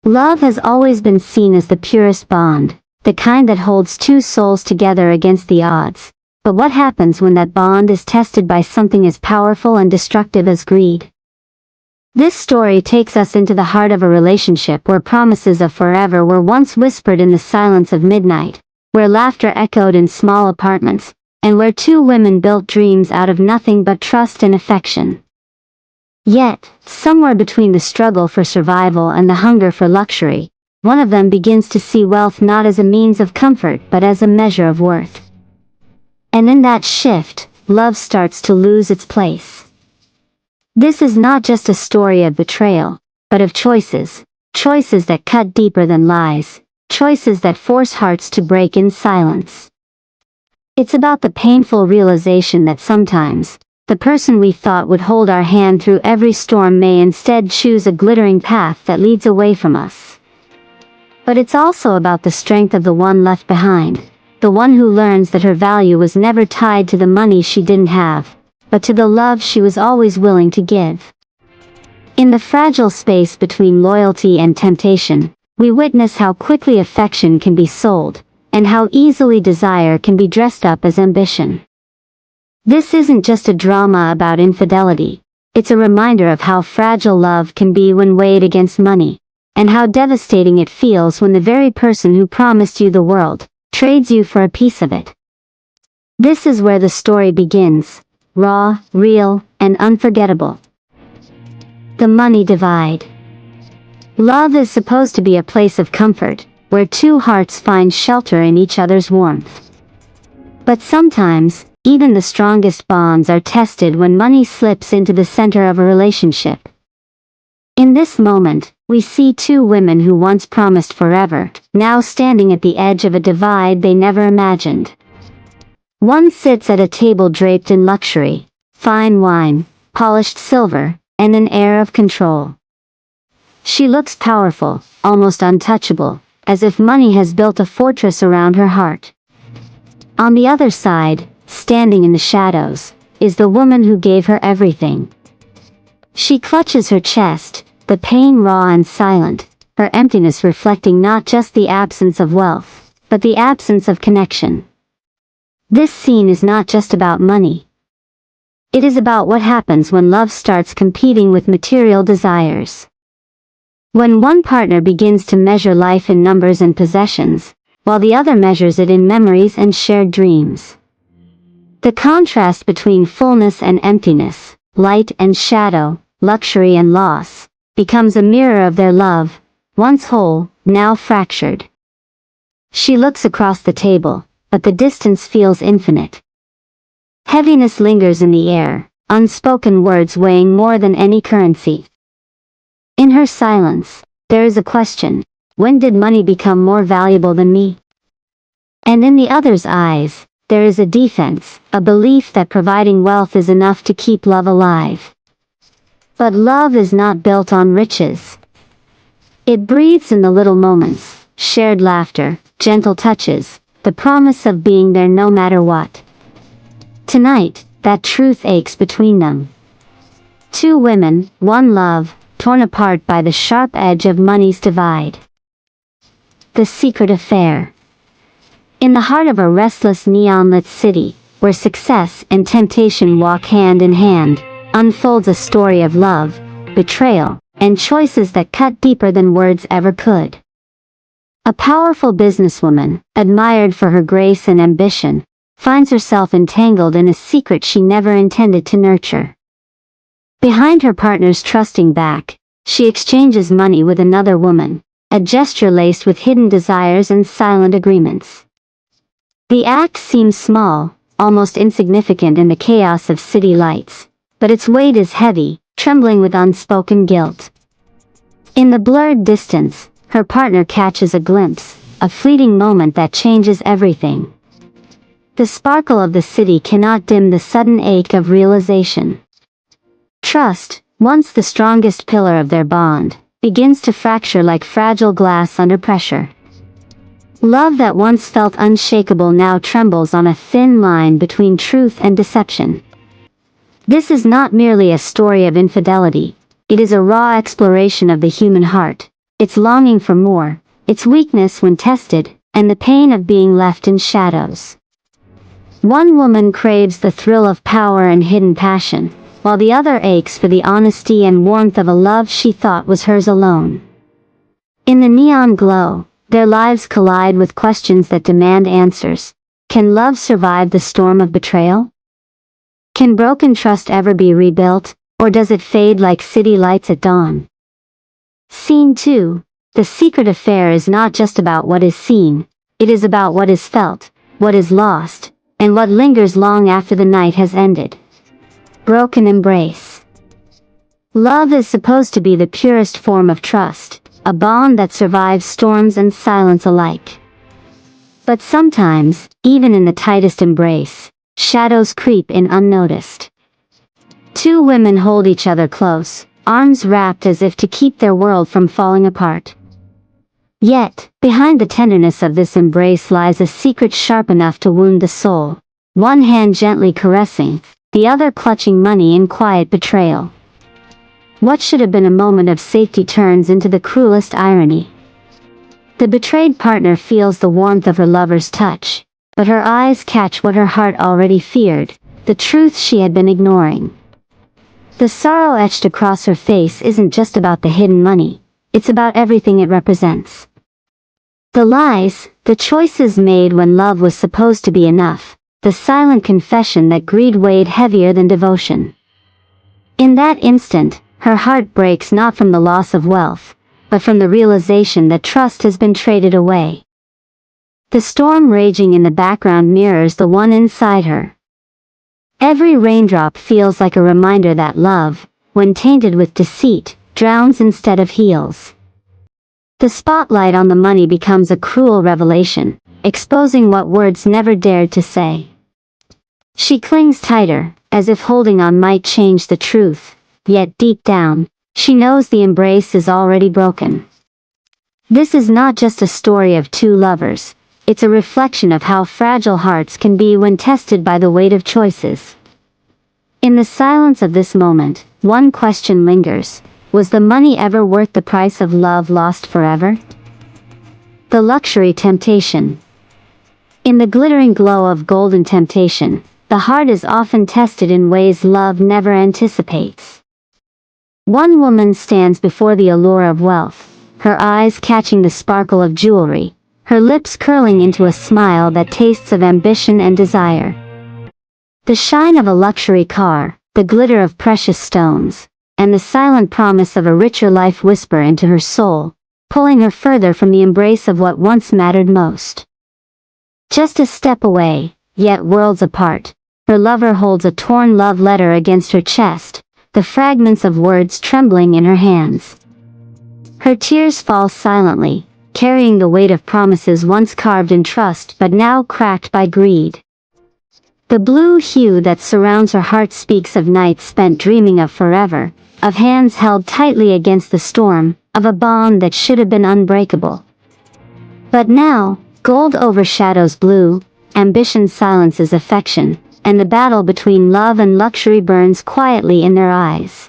Love has always been seen as the purest bond, the kind that holds two souls together against the odds. But what happens when that bond is tested by something as powerful and destructive as greed? This story takes us into the heart of a relationship where promises of forever were once whispered in the silence of midnight, where laughter echoed in small apartments, and where two women built dreams out of nothing but trust and affection. Yet, somewhere between the struggle for survival and the hunger for luxury, one of them begins to see wealth not as a means of comfort but as a measure of worth. And in that shift, love starts to lose its place. This is not just a story of betrayal, but of choices, choices that cut deeper than lies, choices that force hearts to break in silence. It's about the painful realization that sometimes, the person we thought would hold our hand through every storm may instead choose a glittering path that leads away from us. But it's also about the strength of the one left behind, the one who learns that her value was never tied to the money she didn't have, but to the love she was always willing to give. In the fragile space between loyalty and temptation, we witness how quickly affection can be sold, and how easily desire can be dressed up as ambition. This isn't just a drama about infidelity, it's a reminder of how fragile love can be when weighed against money, and how devastating it feels when the very person who promised you the world trades you for a piece of it. This is where the story begins, raw, real, and unforgettable. The money divide. Love is supposed to be a place of comfort, where two hearts find shelter in each other's warmth. But sometimes, even the strongest bonds are tested when money slips into the center of a relationship. In this moment, we see two women who once promised forever, now standing at the edge of a divide they never imagined. One sits at a table draped in luxury, fine wine, polished silver, and an air of control. She looks powerful, almost untouchable, as if money has built a fortress around her heart. On the other side, standing in the shadows, is the woman who gave her everything. She clutches her chest, the pain raw and silent, her emptiness reflecting not just the absence of wealth, but the absence of connection. This scene is not just about money. It is about what happens when love starts competing with material desires. When one partner begins to measure life in numbers and possessions, while the other measures it in memories and shared dreams. The contrast between fullness and emptiness, light and shadow, luxury and loss, becomes a mirror of their love, once whole, now fractured. She looks across the table, but the distance feels infinite. Heaviness lingers in the air, unspoken words weighing more than any currency. In her silence, there is a question: when did money become more valuable than me? And in the other's eyes, there is a defense, a belief that providing wealth is enough to keep love alive. But love is not built on riches. It breathes in the little moments, shared laughter, gentle touches, the promise of being there no matter what. Tonight, that truth aches between them. Two women, one love, torn apart by the sharp edge of money's divide. The secret affair. In the heart of a restless neon-lit city, where success and temptation walk hand in hand, unfolds a story of love, betrayal, and choices that cut deeper than words ever could. A powerful businesswoman, admired for her grace and ambition, finds herself entangled in a secret she never intended to nurture. Behind her partner's trusting back, she exchanges money with another woman, a gesture laced with hidden desires and silent agreements. The act seems small, almost insignificant in the chaos of city lights, but its weight is heavy, trembling with unspoken guilt. In the blurred distance, her partner catches a glimpse, a fleeting moment that changes everything. The sparkle of the city cannot dim the sudden ache of realization. Trust, once the strongest pillar of their bond, begins to fracture like fragile glass under pressure. Love that once felt unshakable now trembles on a thin line between truth and deception. This is not merely a story of infidelity, it is a raw exploration of the human heart, its longing for more, its weakness when tested, and the pain of being left in shadows. One woman craves the thrill of power and hidden passion, while the other aches for the honesty and warmth of a love she thought was hers alone. In the neon glow, their lives collide with questions that demand answers. Can love survive the storm of betrayal? Can broken trust ever be rebuilt, or does it fade like city lights at dawn? Scene 2. The secret affair is not just about what is seen, it is about what is felt, what is lost, and what lingers long after the night has ended. Broken embrace. Love is supposed to be the purest form of trust, a bond that survives storms and silence alike. But sometimes, even in the tightest embrace, shadows creep in unnoticed. Two women hold each other close, arms wrapped as if to keep their world from falling apart. Yet, behind the tenderness of this embrace lies a secret sharp enough to wound the soul, one hand gently caressing, the other clutching money in quiet betrayal. What should have been a moment of safety turns into the cruelest irony. The betrayed partner feels the warmth of her lover's touch, but her eyes catch what her heart already feared, the truth she had been ignoring. The sorrow etched across her face isn't just about the hidden money, it's about everything it represents. The lies, the choices made when love was supposed to be enough, the silent confession that greed weighed heavier than devotion. In that instant, her heart breaks not from the loss of wealth, but from the realization that trust has been traded away. The storm raging in the background mirrors the one inside her. Every raindrop feels like a reminder that love, when tainted with deceit, drowns instead of heals. The spotlight on the money becomes a cruel revelation, exposing what words never dared to say. She clings tighter, as if holding on might change the truth, yet deep down, she knows the embrace is already broken. This is not just a story of two lovers, it's a reflection of how fragile hearts can be when tested by the weight of choices. In the silence of this moment, one question lingers. Was the money ever worth the price of love lost forever? The luxury temptation. In the glittering glow of golden temptation, the heart is often tested in ways love never anticipates. One woman stands before the allure of wealth, her eyes catching the sparkle of jewelry, her lips curling into a smile that tastes of ambition and desire. The shine of a luxury car, the glitter of precious stones, and the silent promise of a richer life whisper into her soul, pulling her further from the embrace of what once mattered most. Just a step away, yet worlds apart, her lover holds a torn love letter against her chest, the fragments of words trembling in her hands. Her tears fall silently, carrying the weight of promises once carved in trust but now cracked by greed. The blue hue that surrounds her heart speaks of nights spent dreaming of forever, of hands held tightly against the storm, of a bond that should have been unbreakable. But now, gold overshadows blue, ambition silences affection, and the battle between love and luxury burns quietly in their eyes.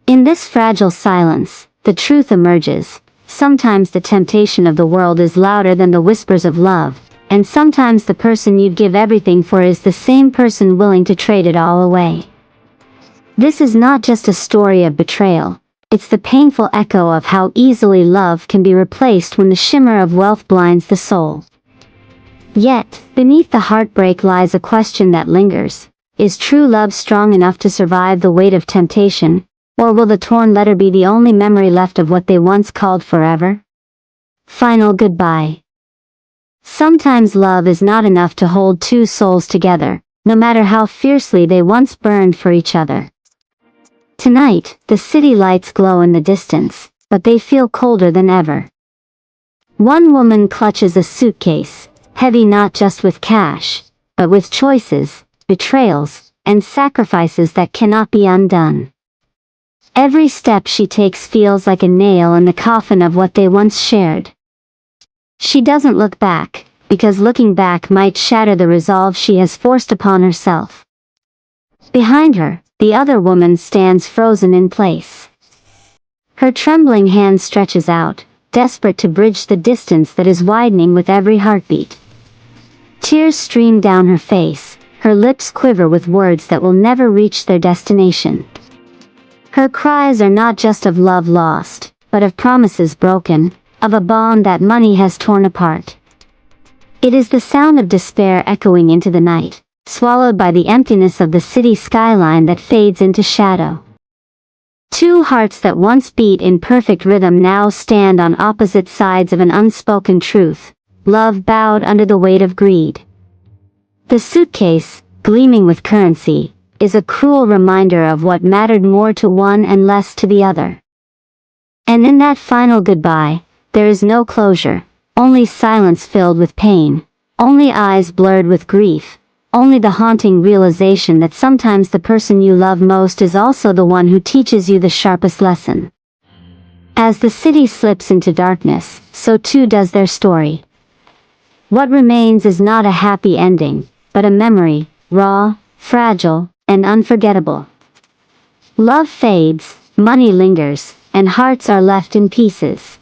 In this fragile silence, the truth emerges. Sometimes the temptation of the world is louder than the whispers of love, and sometimes the person you'd give everything for is the same person willing to trade it all away. This is not just a story of betrayal, it's the painful echo of how easily love can be replaced when the shimmer of wealth blinds the soul. Yet, beneath the heartbreak lies a question that lingers. Is true love strong enough to survive the weight of temptation, or will the torn letter be the only memory left of what they once called forever? Final goodbye. Sometimes love is not enough to hold two souls together, no matter how fiercely they once burned for each other. Tonight, the city lights glow in the distance, but they feel colder than ever. One woman clutches a suitcase, heavy not just with cash, but with choices, betrayals, and sacrifices that cannot be undone. Every step she takes feels like a nail in the coffin of what they once shared. She doesn't look back, because looking back might shatter the resolve she has forced upon herself. Behind her, the other woman stands frozen in place. Her trembling hand stretches out, desperate to bridge the distance that is widening with every heartbeat. Tears stream down her face, her lips quiver with words that will never reach their destination. Her cries are not just of love lost, but of promises broken, of a bond that money has torn apart. It is the sound of despair echoing into the night, swallowed by the emptiness of the city skyline that fades into shadow. Two hearts that once beat in perfect rhythm now stand on opposite sides of an unspoken truth, love bowed under the weight of greed. The suitcase, gleaming with currency, is a cruel reminder of what mattered more to one and less to the other. And in that final goodbye, there is no closure, only silence filled with pain, only eyes blurred with grief, only the haunting realization that sometimes the person you love most is also the one who teaches you the sharpest lesson. As the city slips into darkness, so too does their story. What remains is not a happy ending, but a memory, raw, fragile, and unforgettable. Love fades, money lingers, and hearts are left in pieces.